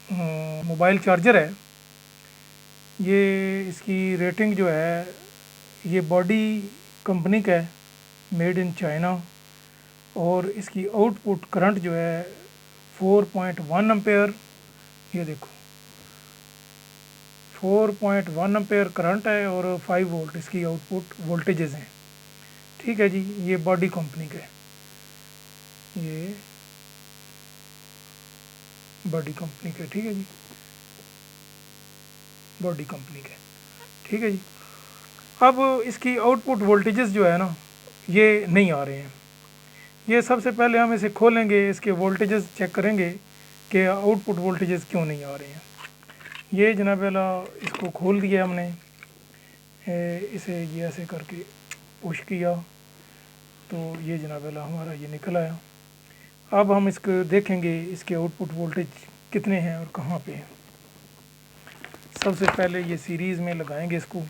Mobile charger है। ये इसकी रेटिंग जो है, ये बॉडी कंपनी का है, मेड इन चाइना। और इसकी आउटपुट करंट जो है 4.1 एम्पेयर, ये देखो 4.1 एम्पेयर करंट है और 5 वोल्ट इसकी आउटपुट वोल्टेजेस हैं। ठीक है जी, ये बॉडी कंपनी का है, ये बॉडी कंपनी का, ठीक है जी, बॉडी कंपनी का, ठीक है जी। अब इसकी आउटपुट वोल्टेजेस जो है ना, ये नहीं आ रहे हैं। ये सबसे पहले हम इसे खोलेंगे, इसके वोल्टेजेस चेक करेंगे कि आउटपुट वोल्टेजेस क्यों नहीं आ रहे हैं। ये जनाब वाला इसको खोल दिया हमने, इसे ये ऐसे करके पुश किया तो ये जनाब वाला हमारा ये निकल आया। अब हम इसको देखेंगे इसके आउटपुट वोल्टेज कितने हैं और कहाँ पे हैं। सबसे पहले ये सीरीज़ में लगाएंगे इसको।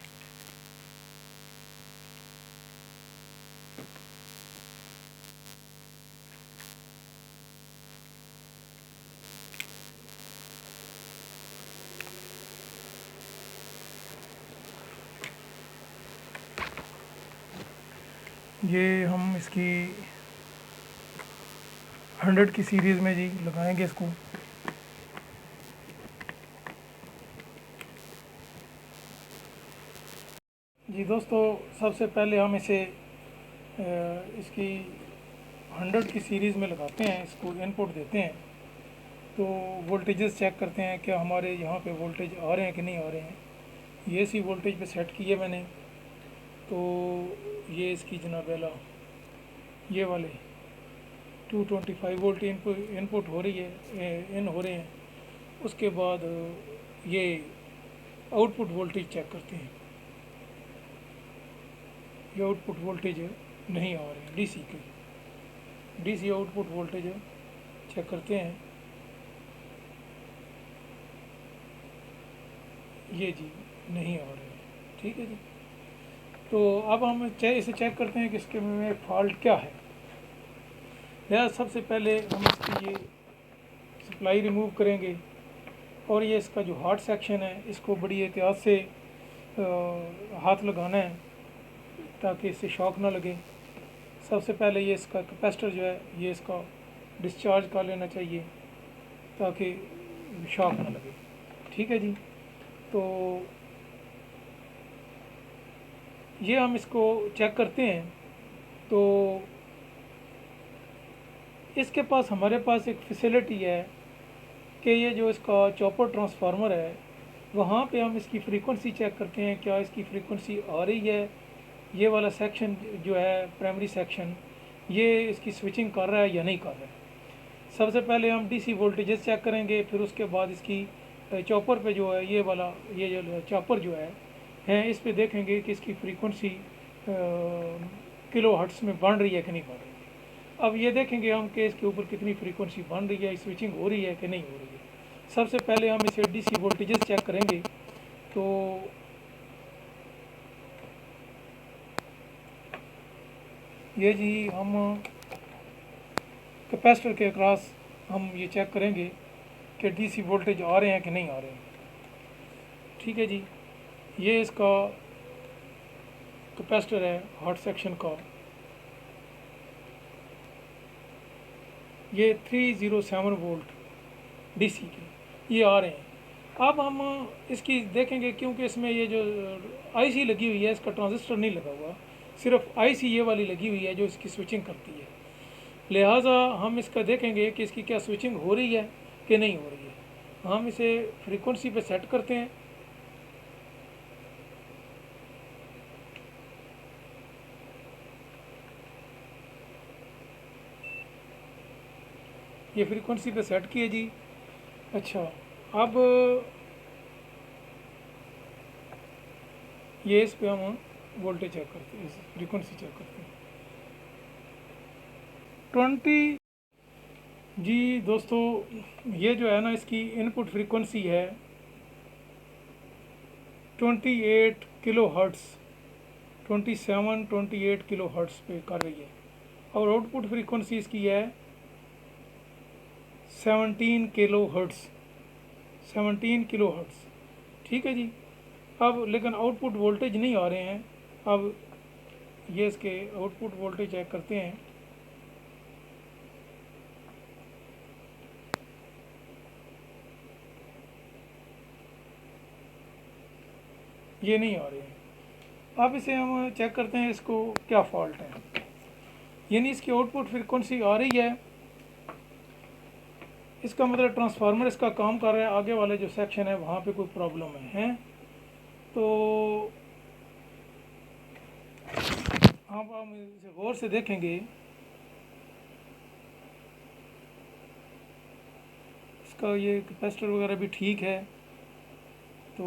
ये हम इसकी 100 की सीरीज़ में जी लगाएंगे इसको। जी दोस्तों, सबसे पहले हम इसे इसकी 100 की सीरीज़ में लगाते हैं, इसको इनपुट देते हैं तो वोल्टेजेस चेक करते हैं कि हमारे यहाँ पे वोल्टेज आ रहे हैं कि नहीं आ रहे हैं। ये इसी वोल्टेज पे सेट किए मैंने, तो ये इसकी जनाब वाला ये वाले 225 वोल्ट इनपुट हो रही है, इन हो रहे हैं। उसके बाद ये आउटपुट वोल्टेज चेक करते हैं, ये आउटपुट वोल्टेज नहीं आ रहे हैं, डीसी आउटपुट वोल्टेज चेक करते हैं। ये जी नहीं आ रहे हैं, ठीक है जी। तो अब हम इसे चेक करते हैं कि इसके में फॉल्ट क्या है। या सबसे पहले हम इसकी ये सप्लाई रिमूव करेंगे और ये इसका जो हार्ड सेक्शन है इसको बड़ी एहतियात से हाथ लगाना है ताकि इससे शॉक ना लगे। सबसे पहले ये इसका कैपेसिटर जो है ये इसका डिस्चार्ज कर लेना चाहिए ताकि शॉक ना लगे, ठीक है जी। तो ये हम इसको चेक करते हैं तो इसके पास हमारे पास एक फैसिलिटी है कि ये जो इसका चॉपर ट्रांसफार्मर है वहाँ पे हम इसकी फ्रीक्वेंसी चेक करते हैं, क्या इसकी फ्रीक्वेंसी आ रही है। ये वाला सेक्शन जो है प्राइमरी सेक्शन, ये इसकी स्विचिंग कर रहा है या नहीं कर रहा है। सबसे पहले हम डीसी वोल्टेजेस चेक करेंगे, फिर उसके बाद इसकी चॉपर पे जो है ये वाला ये जो चॉपर जो है इस पे देखेंगे कि इसकी फ्रीक्वेंसी किलो हर्ट्स में बढ़ रही है कि नहीं बढ़ रही है। अब ये देखेंगे हम कि इसके ऊपर कितनी फ्रीक्वेंसी बन रही है, स्विचिंग हो रही है कि नहीं हो रही है। सबसे पहले हम इसे डीसी वोल्टेजेस चेक करेंगे तो ये जी हम कैपेसिटर के अक्रॉस हम ये चेक करेंगे कि डीसी वोल्टेज आ रहे हैं कि नहीं आ रहे हैं, ठीक है जी। ये इसका कैपेसिटर है हॉट सेक्शन का, ये 307 वोल्ट डीसी के ये आ रहे हैं। अब हम इसकी देखेंगे क्योंकि इसमें ये जो आईसी लगी हुई है इसका ट्रांजिस्टर नहीं लगा हुआ, सिर्फ आईसी ये वाली लगी हुई है जो इसकी स्विचिंग करती है। लिहाजा हम इसका देखेंगे कि इसकी क्या स्विचिंग हो रही है कि नहीं हो रही है। हम इसे फ्रीक्वेंसी पे सेट करते हैं, ये फ्रीक्वेंसी पे सेट किए जी। अच्छा, अब ये इस पे हम वोल्टेज चेक करते हैं, फ्रीक्वेंसी चेक करते हैं 20। जी दोस्तों, ये जो है ना इसकी इनपुट फ्रीक्वेंसी है 28 किलो हर्ट्स, 28 किलो हर्ट्स पे कर रही है और आउटपुट फ्रीक्वेंसी इसकी है 17 किलो हर्ट्स। 17 kHz। ठीक है जी। अब लेकिन आउटपुट वोल्टेज नहीं आ रहे हैं। अब ये इसके आउटपुट वोल्टेज चेक करते हैं। ये नहीं आ रहे हैं। अब इसे हम चेक करते हैं इसको क्या फॉल्ट है, यानी इसकी आउटपुट फ्रीक्वेंसी आ रही है, इसका मतलब ट्रांसफार्मर इसका काम कर रहा है, आगे वाले जो सेक्शन है वहाँ पे कोई प्रॉब्लम है। तो हम इसे गौर से देखेंगे। इसका ये कैपेसिटर वगैरह भी ठीक है, तो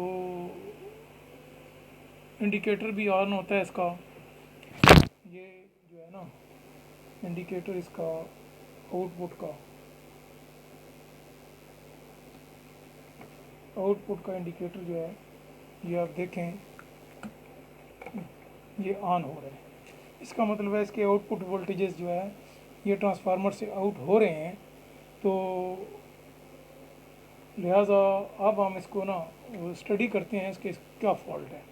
इंडिकेटर भी ऑन होता है इसका। ये जो है ना इंडिकेटर इसका आउटपुट का इंडिकेटर जो है, ये आप देखें ये ऑन हो रहा है। इसका मतलब है इसके आउटपुट वोल्टेजेस जो है ये ट्रांसफार्मर से आउट हो रहे हैं। तो लिहाजा अब हम इसको ना स्टडी करते हैं इसके क्या फॉल्ट है।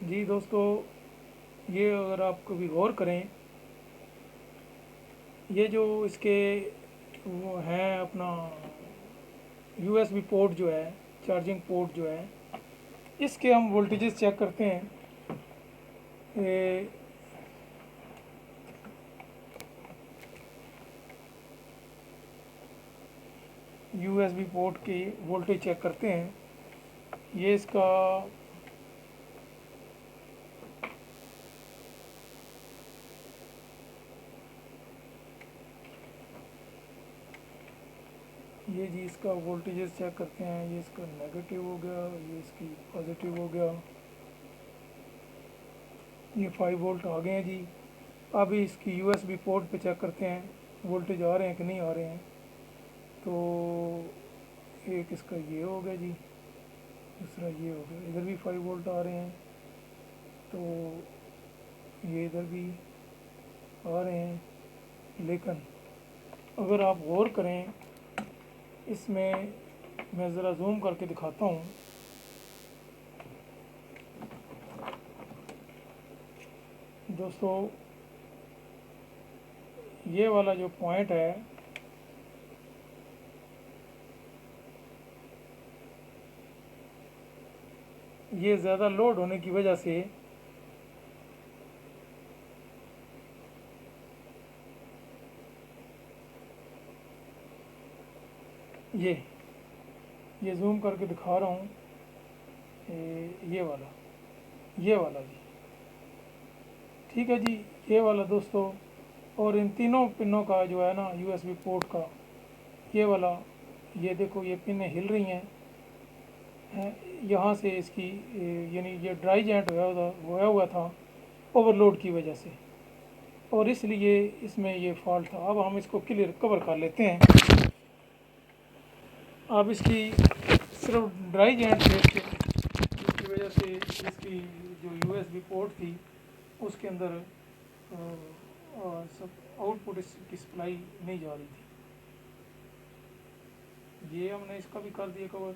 जी दोस्तों, ये अगर आप कभी गौर करें, ये जो इसके वो हैं अपना यूएसबी पोर्ट जो है, चार्जिंग पोर्ट जो है, इसके हम वोल्टेजेस चेक करते हैं। यूएसबी पोर्ट की वोल्टेज चेक करते हैं। ये इसका ये जी इसका वोल्टेजेस चेक करते हैं। ये इसका नेगेटिव हो गया, ये इसकी पॉजिटिव हो गया, ये 5 वोल्ट आ गए हैं जी। अभी इसकी यूएसबी पोर्ट पे चेक करते हैं वोल्टेज आ रहे हैं कि नहीं आ रहे हैं। तो एक इसका ये हो गया जी, दूसरा ये हो गया, इधर भी 5 वोल्ट आ रहे हैं, तो ये इधर भी आ रहे हैं। लेकिन अगर आप गौर करें इसमें, मैं ज़रा जूम करके दिखाता हूँ। दोस्तों, ये वाला जो पॉइंट है, ये ज़्यादा लोड होने की वजह से ये जूम करके दिखा रहा हूँ। ये वाला जी, ठीक है जी, ये वाला दोस्तों। और इन तीनों पिनों का जो है ना यूएसबी पोर्ट का, ये वाला, ये देखो ये पिनें हिल रही हैं यहाँ से इसकी यानी ये ड्राई जॉइंट होया हुआ था ओवरलोड की वजह से, और इसलिए इसमें ये फॉल्ट था। अब हम इसको क्लियर कवर कर लेते हैं। अब इसकी सिर्फ ड्राई जॉइंट थे जिसकी वजह से इसकी जो यूएसबी पोर्ट थी उसके अंदर सब आउटपुट इसकी सप्लाई नहीं जा रही थी। ये हमने इसका भी कर दिया कवर,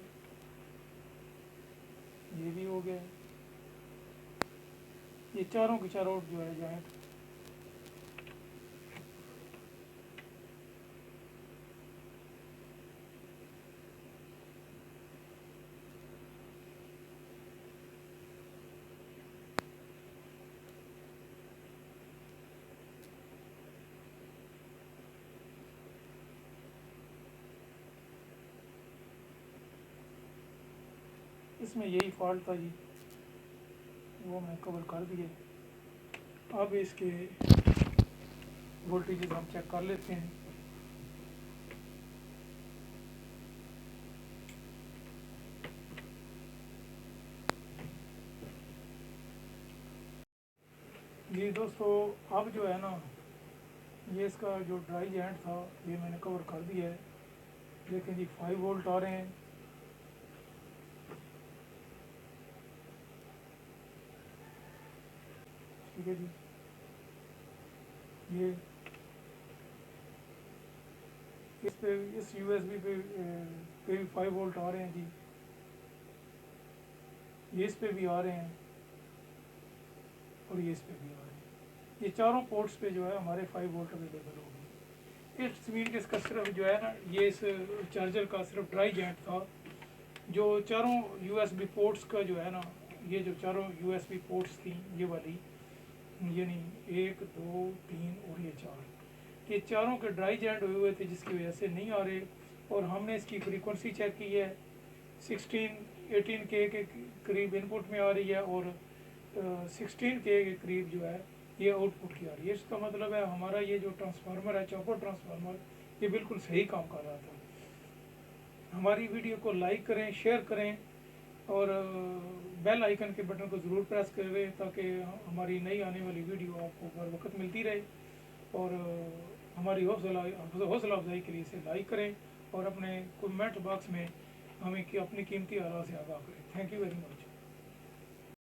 ये भी हो गया। ये चारों के चारों जो है जॉइंट इसमें यही फॉल्ट था जी, वो मैं कवर कर दिए। अब इसके वोल्टेजेस हम चेक कर लेते हैं। ये दोस्तों, अब जो है ना ये इसका जो ड्राई जॉइंट था ये मैंने कवर कर दिया है। देखें जी 5 वोल्ट आ रहे हैं। ठीक है जी, ये इस पे इस यूएसबी पे भी 5 वोल्ट आ रहे हैं जी, ये इस पे भी आ रहे हैं और ये इस पे भी आ रहे हैं। ये चारों पोर्ट्स पे जो है हमारे 5 वोल्ट अवेलेबल हो गए। इस मीन के इसका सिर्फ जो है ना, ये इस चार्जर का सिर्फ ड्राई जेंट था। जो चारों यूएसबी पोर्ट्स का जो है ना, ये जो चारों यूएसबी पोर्ट्स थी ये वाली, ये नहीं, 1 2 3 और ये 4, ये चारों के ड्राई जेंट हुए हुए थे जिसकी वजह से नहीं आ रहे। और हमने इसकी फ्रीक्वेंसी चेक की है, 16-18 के करीब इनपुट में आ रही है और 16 के करीब जो है ये आउटपुट की आ रही है। इसका मतलब है हमारा ये जो ट्रांसफार्मर है, चॉपर ट्रांसफार्मर, ये बिल्कुल सही काम कर रहा था। हमारी वीडियो को लाइक करें, शेयर करें और बेल आइकन के बटन को ज़रूर प्रेस करें ताकि हमारी नई आने वाली वीडियो आपको बर वक्त मिलती रहे। और हमारी हौसला अफजाई के लिए इसे लाइक करें और अपने कमेंट बॉक्स में हमें अपनी कीमती आरा से आगाह करें। Thank you very much.